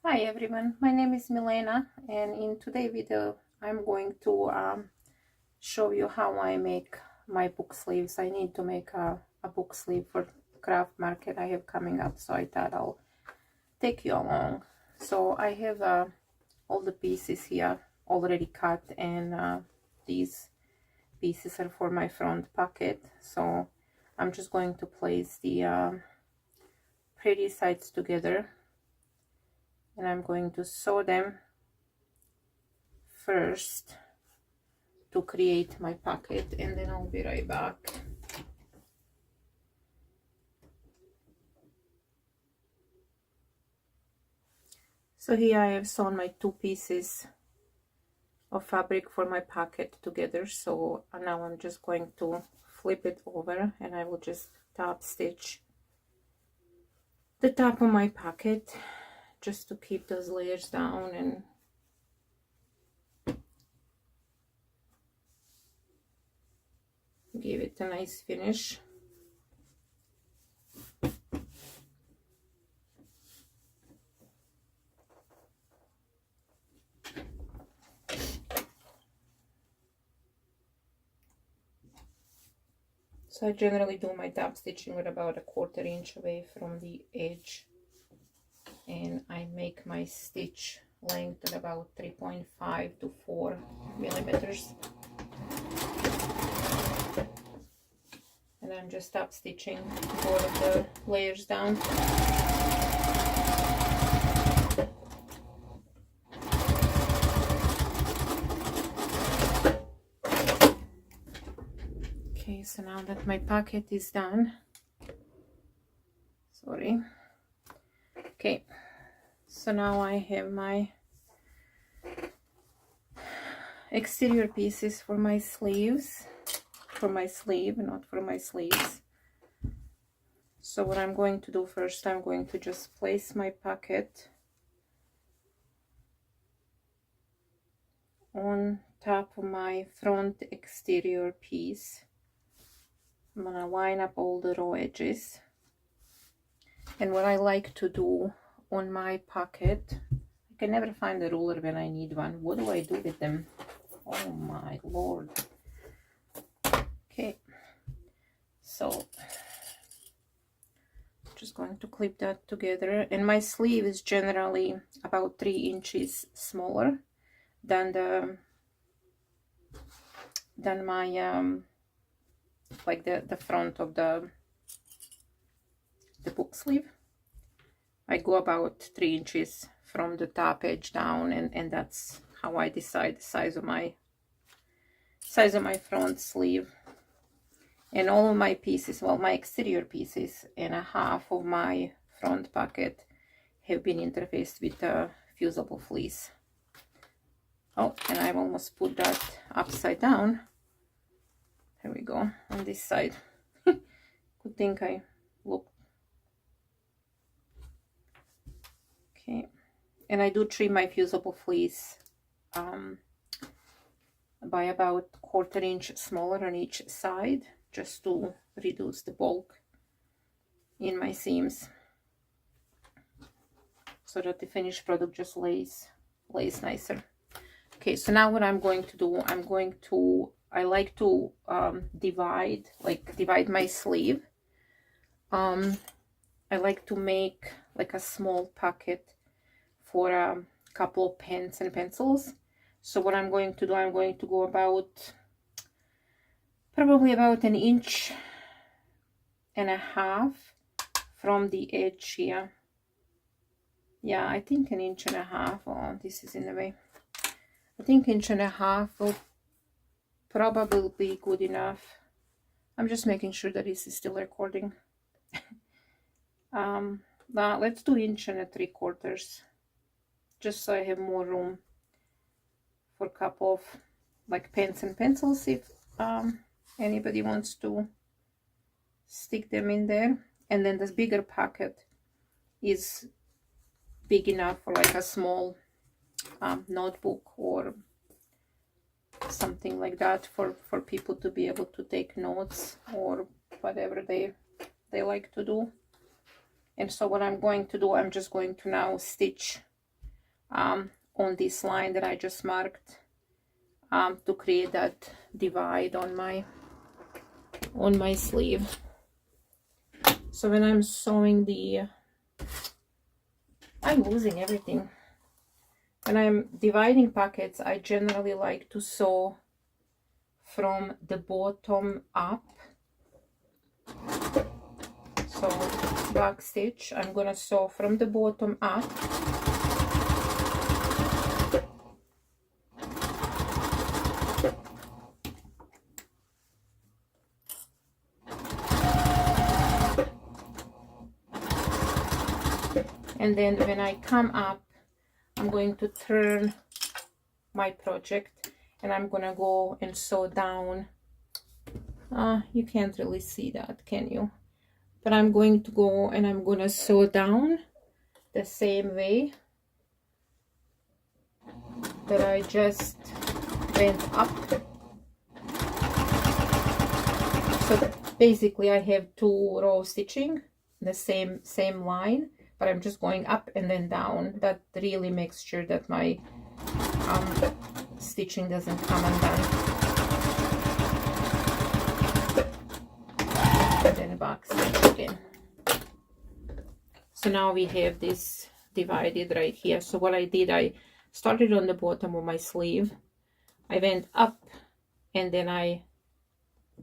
Hi everyone, my name is Milena, and in today's video I'm going to show you how I make my book sleeves. I need to make a book sleeve for craft market I have coming up, so I thought I'll take you along. So I have all the pieces here already cut, and these pieces are for my front pocket. So I'm just going to place the pretty sides together, and I'm going to sew them first to create my pocket, and then I'll be right back. So here I have sewn my two pieces of fabric for my pocket together. So now I'm just going to flip it over, and I will just top stitch the top of my pocket just to keep those layers down and give it a nice finish. So I generally do my top stitching with about 1/4 inch away from the edge, and I make my stitch length at about 3.5 to 4 millimeters. And I'm just top stitching all of the layers down. Okay, so now that my pocket is done, okay, so now I have my exterior pieces for my sleeves, for my sleeve, not for my sleeves. So what I'm going to do first, I'm going to just place my pocket on top of my front exterior piece. I'm gonna line up all the raw edges. And what I like to do on my pocket, I can never find a ruler when I need one. What do I do with them? Oh my lord. Okay, so just going to clip that together. And my sleeve is generally about 3 inches smaller than my like the front of the book sleeve. I go about 3 inches from the top edge down, and that's how I decide the size of my front sleeve. And all of my pieces, well, my exterior pieces and a half of my front pocket have been interfaced with a fusible fleece. Oh, and I've almost put that upside down. There we go, on this side. Good thing I looked. Okay, and I do trim my fusible fleece by about 1/4 inch smaller on each side, just to reduce the bulk in my seams, so that the finished product just lays nicer. Okay, so now what I'm going to do, I like to divide my sleeve. I like to make like a small pocket for a couple of pens and pencils. So what I'm going to do, I'm going to go probably about 1.5 inches from the edge here. Yeah, I think 1.5 inches. Oh, this is in the way. I think 1.5 inches will probably be good enough. I'm just making sure that this is still recording. Now let's do 1.75 inches, just so I have more room for a couple of like pens and pencils if anybody wants to stick them in there. And then this bigger pocket is big enough for like a small notebook or something like that, for people to be able to take notes or whatever they like to do. And so what I'm going to do, I'm just going to now stitch on this line that I just marked, to create that divide on my sleeve. So when I'm sewing I'm losing everything. When I'm dividing pockets, I generally like to sew from the bottom up. So back stitch, I'm gonna sew from the bottom up. And then when I come up, I'm going to turn my project and I'm gonna go and sew down. You can't really see that, can you? But I'm going to go and I'm gonna sew down the same way that I just went up. So basically I have 2 row stitching, the same line, but I'm just going up and then down. That really makes sure that my stitching doesn't come undone. And then a back stitch again. So now we have this divided right here. So what I did, I started on the bottom of my sleeve, I went up, and then I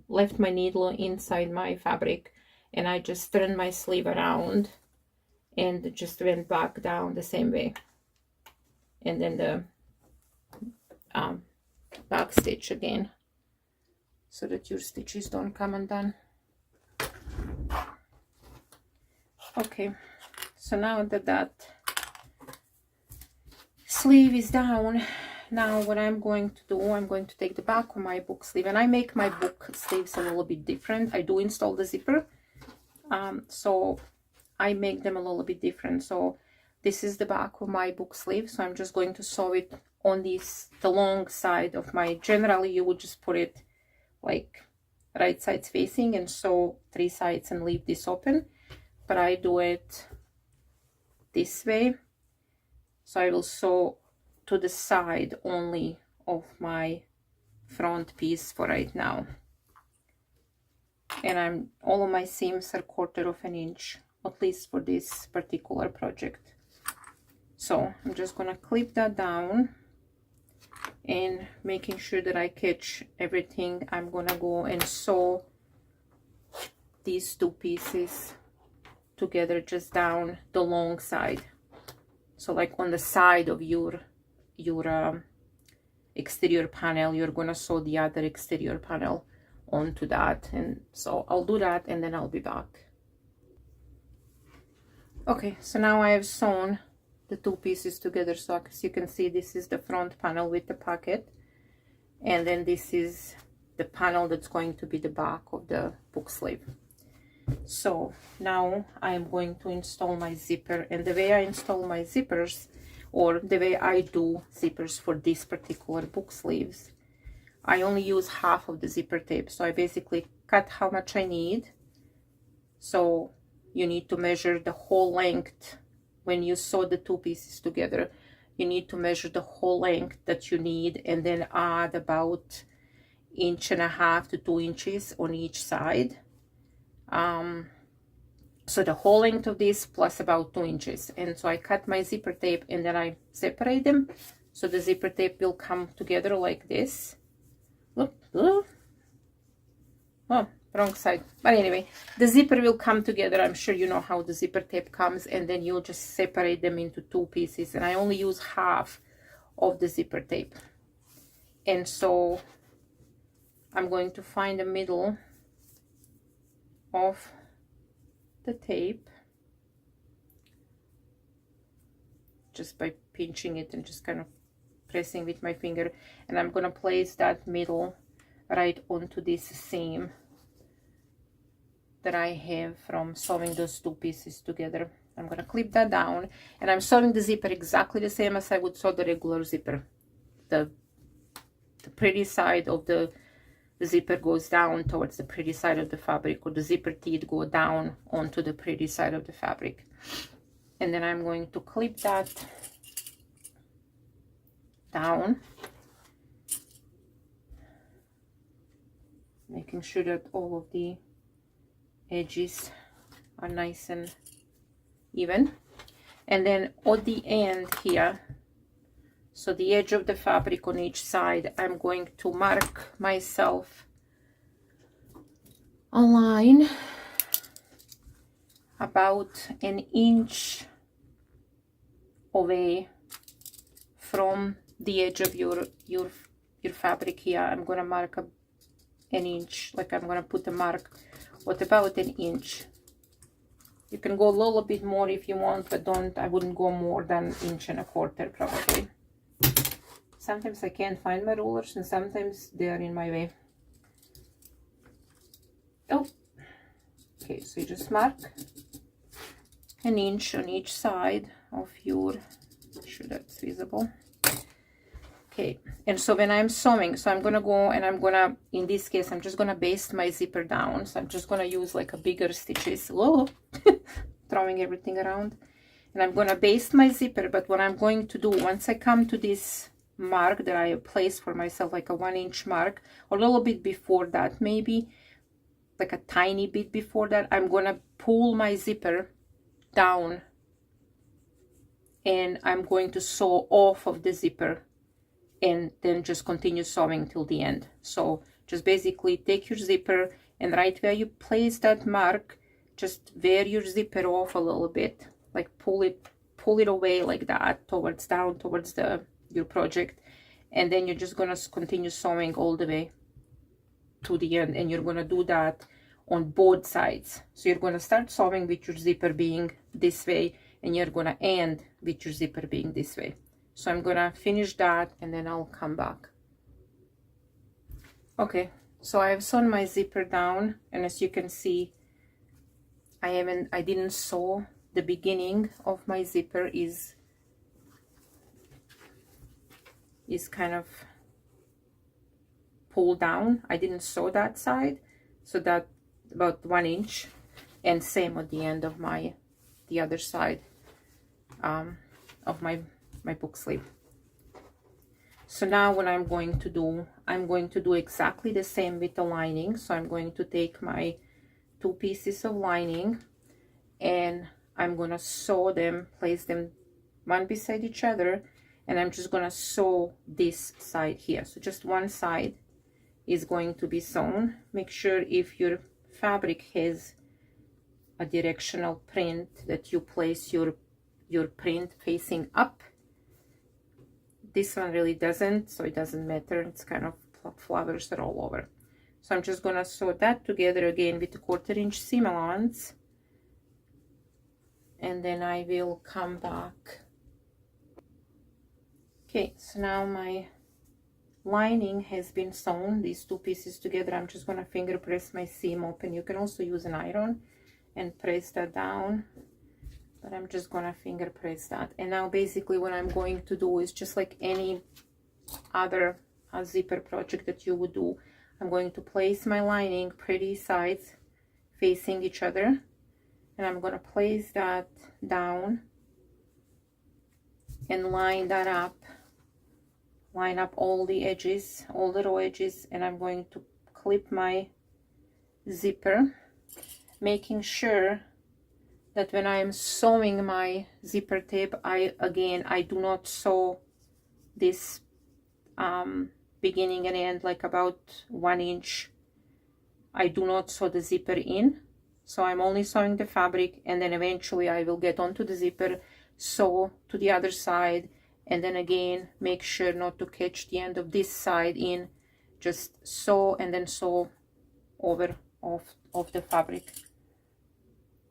left my needle inside my fabric, and I just turned my sleeve around and just went back down the same way, and then the back stitch again, so that your stitches don't come undone. Okay, so now that sleeve is down, now what I'm going to do, I'm going to take the back of my book sleeve, and I make my book sleeves a little bit different. I do install the zipper, so I make them a little bit different. So this is the back of my book sleeve, so I'm just going to sew it on the long side of my, generally you would just put it like right sides facing and sew 3 sides and leave this open, but I do it this way. So I will sew to the side only of my front piece for right now, and all of my seams are 1/4 of an inch, at least for this particular project. So I'm just gonna clip that down, and making sure that I catch everything, I'm gonna go and sew these 2 pieces together just down the long side. So like on the side of your exterior panel, you're gonna sew the other exterior panel onto that. And so I'll do that and then I'll be back. Okay, so now I have sewn the 2 pieces together. So as you can see, this is the front panel with the pocket, and then this is the panel that's going to be the back of the book sleeve. So now I'm going to install my zipper, and the way I install my zippers, or the way I do zippers for this particular book sleeves, I only use half of the zipper tape. So I basically cut how much I need. So you need to measure the whole length. When you sew the 2 pieces together, you need to measure the whole length that you need, and then add about 1.5 to 2 inches on each side. So the whole length of this plus about 2 inches. And so I cut my zipper tape and then I separate them. So the zipper tape will come together like this. Oh, wrong side. But anyway, the zipper will come together. I'm sure you know how the zipper tape comes, and then you'll just separate them into 2 pieces. And I only use half of the zipper tape. And so I'm going to find the middle of the tape just by pinching it and just kind of pressing with my finger, and I'm gonna place that middle right onto this seam that I have from sewing those 2 pieces together. I'm gonna clip that down, and I'm sewing the zipper exactly the same as I would sew the regular zipper. The pretty side of the zipper goes down towards the pretty side of the fabric, or the zipper teeth go down onto the pretty side of the fabric. And then I'm going to clip that down, making sure that all of the edges are nice and even. And then at the end here, so the edge of the fabric on each side, I'm going to mark myself a line about an inch away from the edge of your fabric here. I'm gonna mark an inch, like I'm gonna put a mark at about an inch. You can go a little bit more if you want, but I wouldn't go more than 1.25 inches probably. Sometimes I can't find my rulers and sometimes they are in my way. Oh, okay, so you just mark an inch on each side of your, make sure that's visible. Okay, and so when I'm sewing, so I'm gonna go and I'm gonna, in this case, I'm just gonna baste my zipper down. So I'm just gonna use like a bigger stitches. Whoa, throwing everything around. And I'm gonna baste my zipper, but what I'm going to do, once I come to this mark that I place for myself, like a 1 inch mark, or a little bit before that, maybe like a tiny bit before that, I'm gonna pull my zipper down and I'm going to sew off of the zipper and then just continue sewing till the end. So just basically take your zipper and right where you place that mark, just wear your zipper off a little bit, like pull it away like that towards down towards your project, and then you're just gonna continue sewing all the way to the end, and you're gonna do that on both sides. So you're gonna start sewing with your zipper being this way, and you're gonna end with your zipper being this way. So I'm gonna finish that and then I'll come back. Okay, so I've sewn my zipper down, and as you can see, I didn't sew the beginning of my zipper is kind of pulled down. I didn't sew that side, so that about 1 inch, and same at the end of the other side of my book sleeve. So now what I'm going to do exactly the same with the lining. So I'm going to take my 2 pieces of lining and I'm gonna sew them, place them one beside each other, and I'm just gonna sew this side here. So just one side is going to be sewn. Make sure if your fabric has a directional print that you place your print facing up. This one really doesn't, so it doesn't matter. It's kind of flowers are all over. So I'm just gonna sew that together again with a 1/4 inch seam allowance, and then I will come back. Okay, so now my lining has been sewn, these 2 pieces together. I'm just gonna finger press my seam open. You can also use an iron and press that down, but I'm just gonna finger press that. And now basically what I'm going to do is just like any other zipper project that you would do. I'm going to place my lining pretty sides facing each other, and I'm gonna place that down and line that up, line up all the edges, all the raw edges, and I'm going to clip my zipper, making sure that when I am sewing my zipper tape, I do not sew this beginning and end, like about 1 inch. I do not sew the zipper in, so I'm only sewing the fabric, and then eventually I will get onto the zipper, sew to the other side, and then again make sure not to catch the end of this side in, just sew and then sew over of the fabric.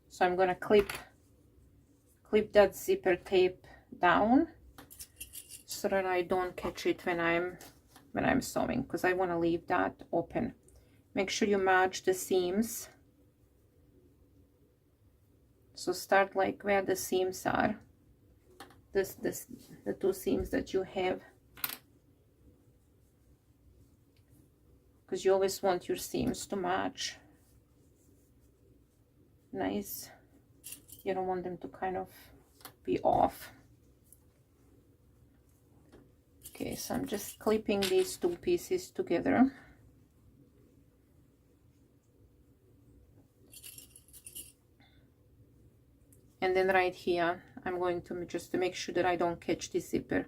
So I'm gonna clip that zipper tape down so that I don't catch it when I'm sewing, because I want to leave that open. Make sure you match the seams. So start like where the seams are. The 2 seams that you have, because you always want your seams to match. Nice. You don't want them to kind of be off. Okay, so I'm just clipping these two pieces together. And then right here, I'm going to just to make sure that I don't catch the zipper.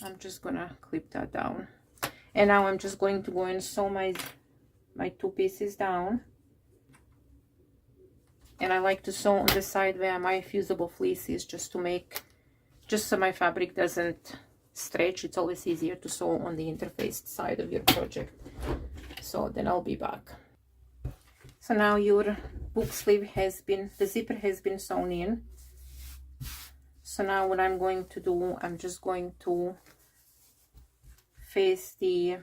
I'm just gonna clip that down. And now I'm just going to go and sew my two pieces down. And I like to sew on the side where my fusible fleece is, just to make, just so my fabric doesn't stretch. It's always easier to sew on the interfaced side of your project. So then I'll be back. So now your book sleeve has been, the zipper has been sewn in. So now what I'm going to do, I'm just going to face the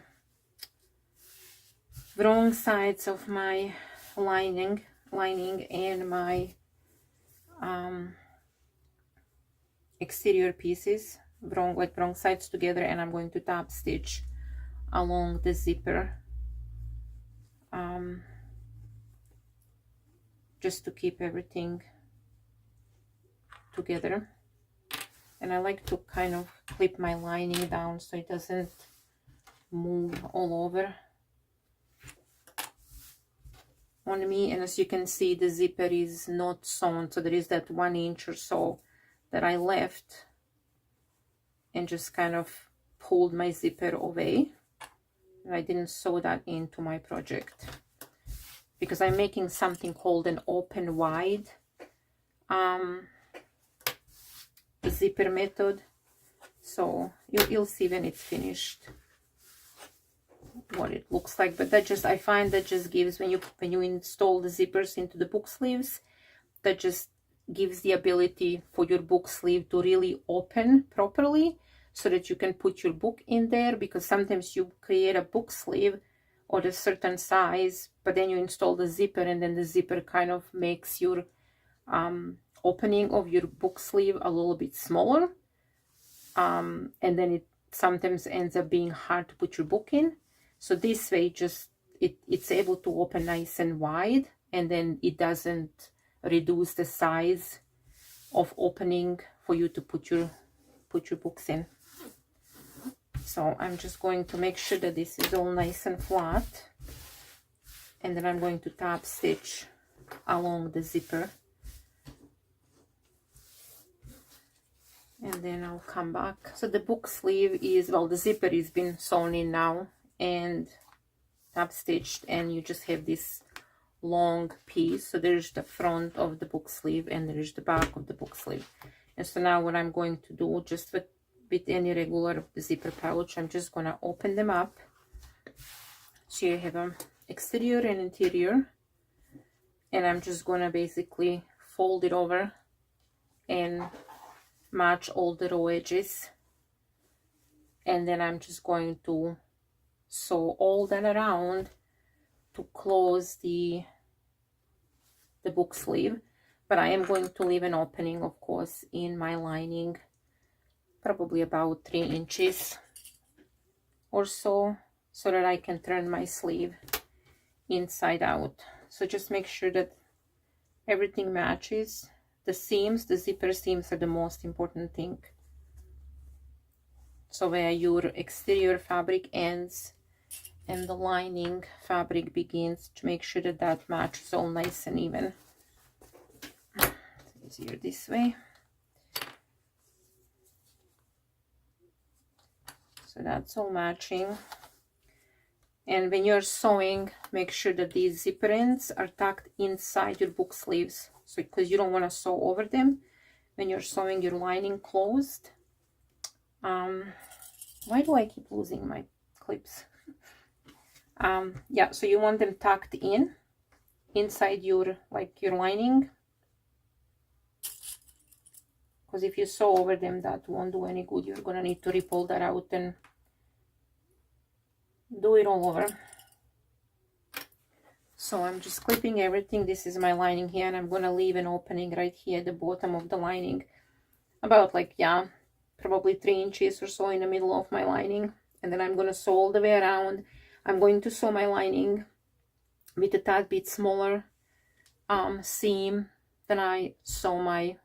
wrong sides of my lining and my exterior pieces, wrong sides together, and I'm going to top stitch along the zipper, just to keep everything together. And I like to kind of clip my lining down so it doesn't move all over on me. And as you can see, the zipper is not sewn, so there is that 1 inch or so that I left and just kind of pulled my zipper away. And I didn't sew that into my project because I'm making something called an open wide zipper method. So you'll see when it's finished what it looks like. But that just, I find that just gives, when you install the zippers into the book sleeves, that just gives the ability for your book sleeve to really open properly so that you can put your book in there. Because sometimes you create a book sleeve or a certain size, but then you install the zipper, and then the zipper kind of makes your opening of your book sleeve a little bit smaller, and then it sometimes ends up being hard to put your book in. So this way, just it's able to open nice and wide, and then it doesn't reduce the size of opening for you to put your books in. So I'm just going to make sure that this is all nice and flat, and then I'm going to top stitch along the zipper, and then I'll come back. So the book sleeve is, well, the zipper is been sewn in now and top stitched, and you just have this long piece. So there's the front of the book sleeve and there's the back of the book sleeve. And so now what I'm going to do, just with any regular zipper pouch, I'm just gonna open them up. So you have an exterior and interior, and I'm just gonna basically fold it over and match all the raw edges, and then I'm just going to sew all that around to close the book sleeve. But I am going to leave an opening, of course, in my lining, probably about 3 inches or so that I can turn my sleeve inside out. So just make sure that everything matches. The seams, the zipper seams, are the most important thing. So where your exterior fabric ends and the lining fabric begins, to make sure that that matches all nice and even. It's easier this way. So that's all matching. And when you're sewing, make sure that these zipper ends are tucked inside your book sleeves, so because you don't want to sew over them when you're sewing your lining closed. Why do I keep losing my clips? Yeah, so you want them tucked inside your lining, because if you sew over them, that won't do any good. You're gonna need to pull that out and do it all over. So I'm just clipping everything. This is my lining here, and I'm gonna leave an opening right here at the bottom of the lining, about probably 3 inches or so in the middle of my lining. And then I'm gonna sew all the way around. I'm going to sew my lining with a tad bit smaller seam than I sew my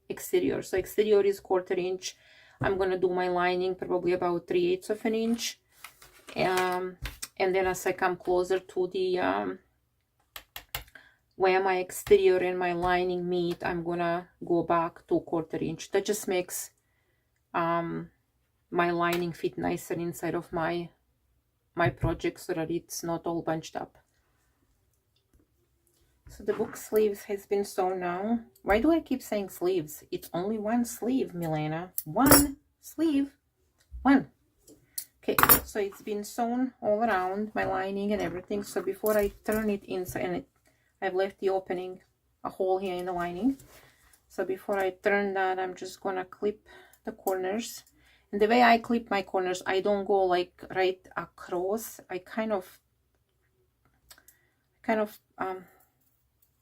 exterior. So exterior is 1/4 inch, I'm gonna do my lining probably about 3/8 of an inch. And then as I come closer to the where my exterior and my lining meet, I'm gonna go back to 1/4 inch. That just makes my lining fit nicer inside of my project so that it's not all bunched up. So the book sleeves has been sewn now. Why do I keep saying sleeves? It's only one sleeve, Milena. One sleeve. One. Okay, so it's been sewn all around my lining and everything. So before I turn it inside, and I've left the opening, a hole here in the lining. So before I turn that, I'm just gonna clip the corners. And the way I clip my corners, I don't go like right across. I kind of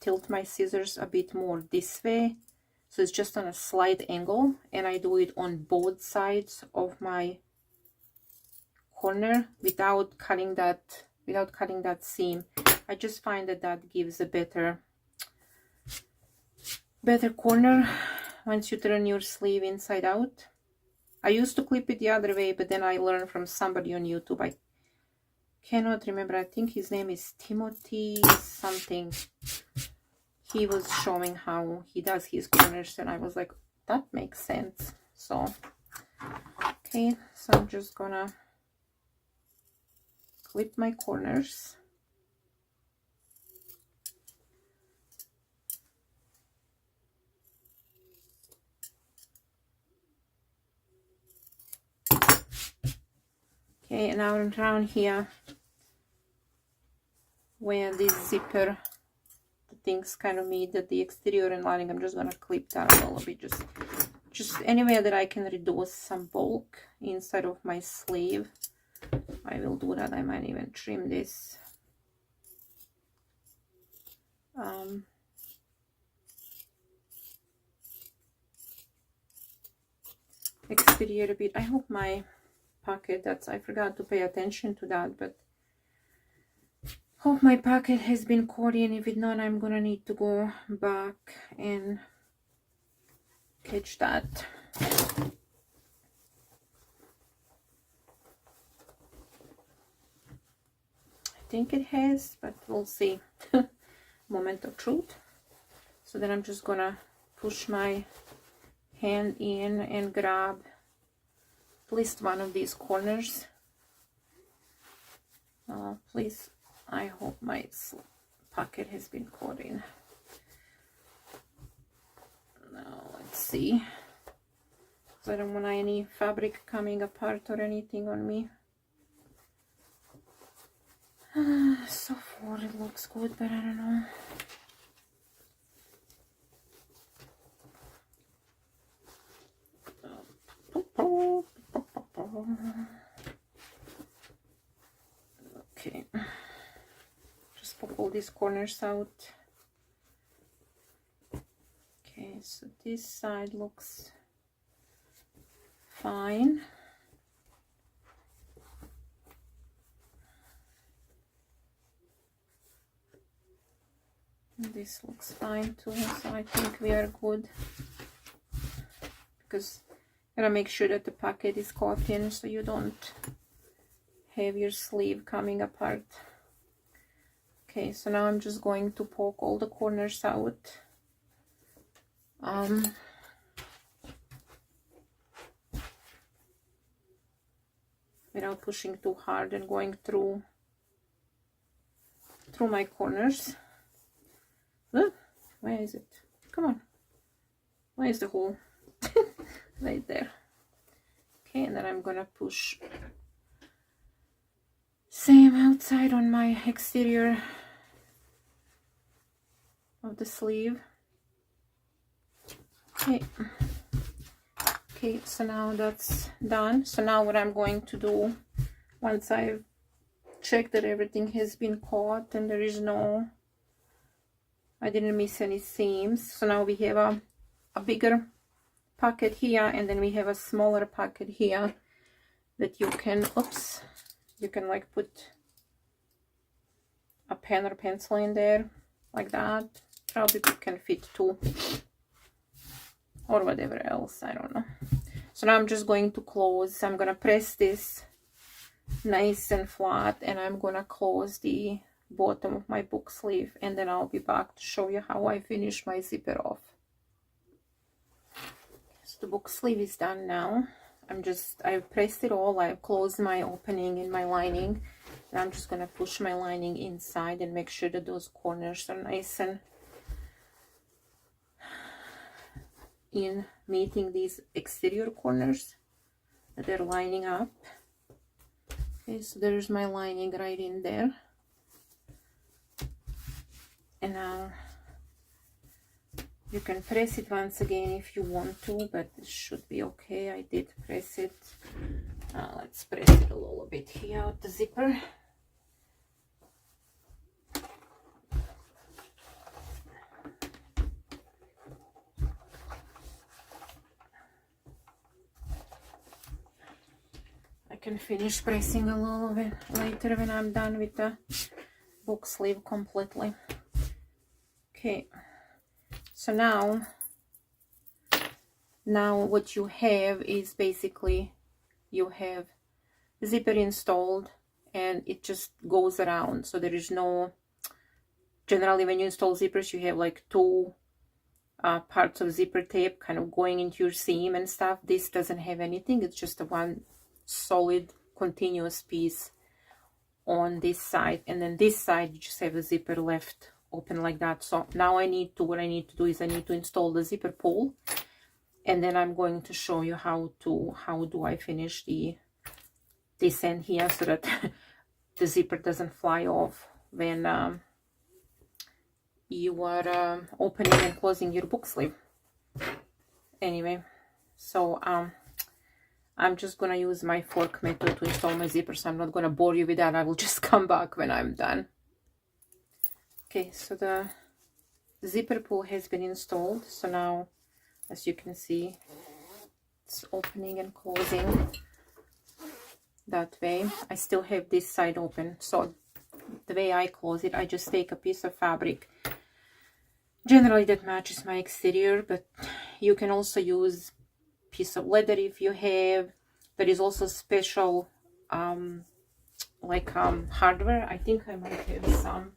tilt my scissors a bit more this way, so it's just on a slight angle, and I do it on both sides of my corner without cutting that seam. I just find that gives a better corner once you turn your sleeve inside out. I used to clip it the other way, but then I learned from somebody on YouTube. I cannot remember. I think his name is Timothy something. He was showing how he does his corners, and I was like, that makes sense. So, okay, so I'm just gonna clip my corners. Okay, and now around here where this zipper, the things kind of meet at the exterior and lining, I'm just gonna clip that a little bit, just anywhere that I can reduce some bulk inside of my sleeve. I will do that. I might even trim this exterior a bit. I hope my pocket, I forgot to pay attention to that, but hope my pocket has been caught in. If it not, I'm gonna need to go back and catch that. I think it has, but we'll see. Moment of truth. So then I'm just gonna push my hand in and grab at least one of these corners. Please, I hope my pocket has been caught in. Now let's see, because I don't want any fabric coming apart or anything on me. So far it looks good, but I don't know. Okay, just pop all these corners out. Okay, so this side looks fine. This looks fine too, so I think we are good, because you gotta make sure that the pocket is caught in so you don't have your sleeve coming apart. Okay, so now I'm just going to poke all the corners out. Without pushing too hard and going through my corners. Look, where is it? Come on. Where is the hole? Right there. Okay, and then I'm gonna push same outside on my exterior of the sleeve. Okay, so now that's done. So now what I'm going to do, once I've checked that everything has been caught and there is I didn't miss any seams. So now we have a bigger pocket here, and then we have a smaller pocket here that you can, you can like put a pen or pencil in there like that. Probably can fit two or whatever else, I don't know. So now I'm just going to close. I'm gonna press this nice and flat, and I'm gonna close the bottom of my book sleeve, and then I'll be back to show you how I finish my zipper off. So the book sleeve is done now. I've pressed it all. I've closed my opening in my lining, and I'm just gonna push my lining inside and make sure that those corners are nice and in meeting these exterior corners, that they're lining up. Okay, so there's my lining right in there. And now you can press it once again if you want to, but it should be okay. I did press it. Let's press it a little bit here with the zipper. I can finish pressing a little bit later when I'm done with the book sleeve completely. Okay, so now what you have is basically you have zipper installed, and it just goes around. So there is no, generally when you install zippers, you have like two parts of zipper tape kind of going into your seam and stuff. This doesn't have anything. It's just a one solid continuous piece on this side, and then this side you just have a zipper left open like that. So now what I need to do is I need to install the zipper pull, and then I'm going to show you how do I finish this end here so that the zipper doesn't fly off when you are opening and closing your book sleeve. Anyway, so I'm just gonna use my fork method to install my zipper, so I'm not gonna bore you with that. I will just come back when I'm done. Okay, so the zipper pull has been installed. So now, as you can see, it's opening and closing that way. I still have this side open. So the way I close it, I just take a piece of fabric, generally that matches my exterior, but you can also use piece of leather if you have. There is also special hardware. I think I might have some.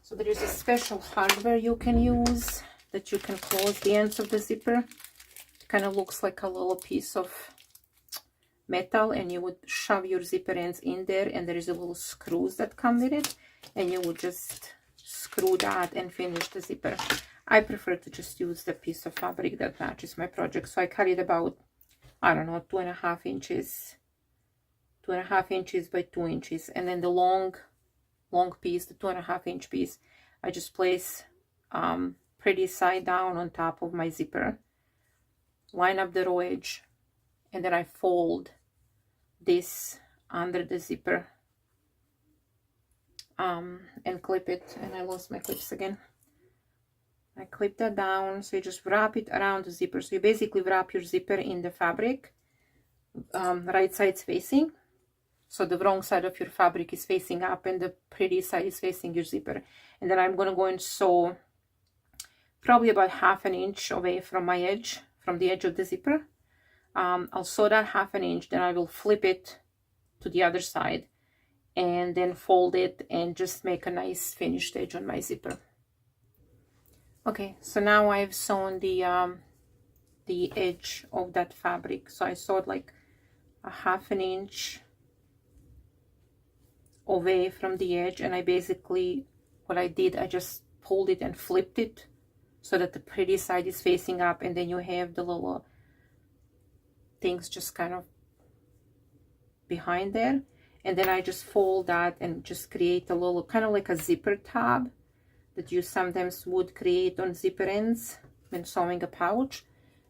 So there is a special hardware you can use that you can close the ends of the zipper. It kind of looks like a little piece of metal, and you would shove your zipper ends in there, and there is a little screws that come with it, and you would just screw that and finish the zipper. I prefer to just use the piece of fabric that matches my project. So I cut it about, I don't know, 2.5 inches, 2.5 inches by 2 inches, and then the long piece, the 2.5 inch piece, I just place pretty side down on top of my zipper, line up the raw edge, and then I fold this under the zipper and clip it. And I lost my clips again. I clip that down. So you just wrap it around the zipper. So you basically wrap your zipper in the fabric, right side's facing. So the wrong side of your fabric is facing up, and the pretty side is facing your zipper. And then I'm going to go and sew probably about 1/2 inch away from my edge, from the edge of the zipper. I'll sew that 1/2 inch, then I will flip it to the other side, and then fold it and just make a nice finished edge on my zipper. Okay, so now I've sewn the edge of that fabric. So I sewed like a 1/2 inch away from the edge, and I basically, what I did, I just pulled it and flipped it so that the pretty side is facing up, and then you have the little things just kind of behind there, and then I just fold that and just create a little kind of like a zipper tab that you sometimes would create on zipper ends when sewing a pouch.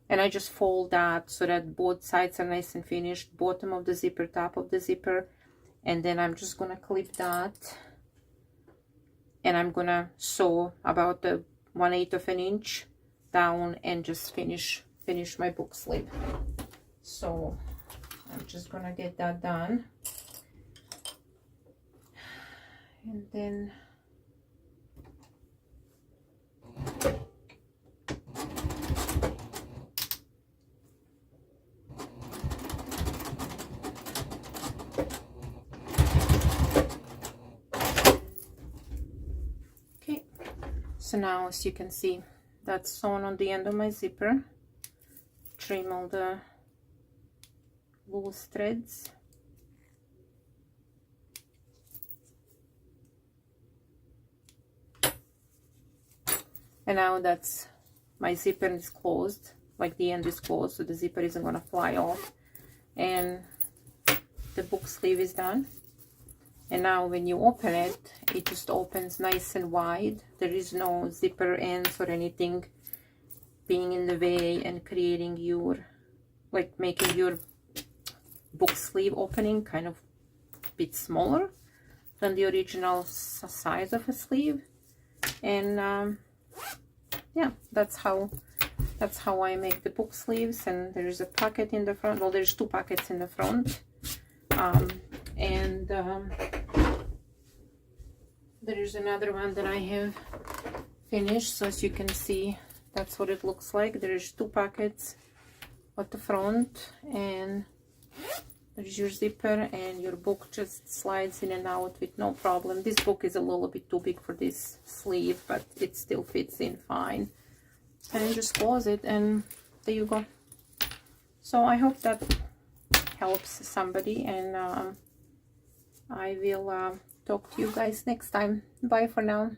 And I just fold that so that both sides are nice and finished, bottom of the zipper, top of the zipper. And then I'm just gonna clip that, and I'm gonna sew about the 1/8 of an inch down and just finish my book sleeve. So I'm just gonna get that done. And then okay, so now as you can see, that's sewn on the end of my zipper. Trim all the loose threads. And now that's my zipper is closed, like the end is closed, so the zipper isn't gonna fly off, and the book sleeve is done. And now when you open it, it just opens nice and wide. There is no zipper ends or anything being in the way and creating your, like making your book sleeve opening kind of a bit smaller than the original size of a sleeve. And yeah, that's how I make the book sleeves. And there's a pocket in the front. Well, there's two pockets in the front, and there's another one that I have finished. So as you can see, that's what it looks like. There's two pockets at the front, and there's your zipper, and your book just slides in and out with no problem. This book is a little bit too big for this sleeve, but it still fits in fine. And you just close it, and there you go. So I hope that helps somebody, and I will talk to you guys next time. Bye for now.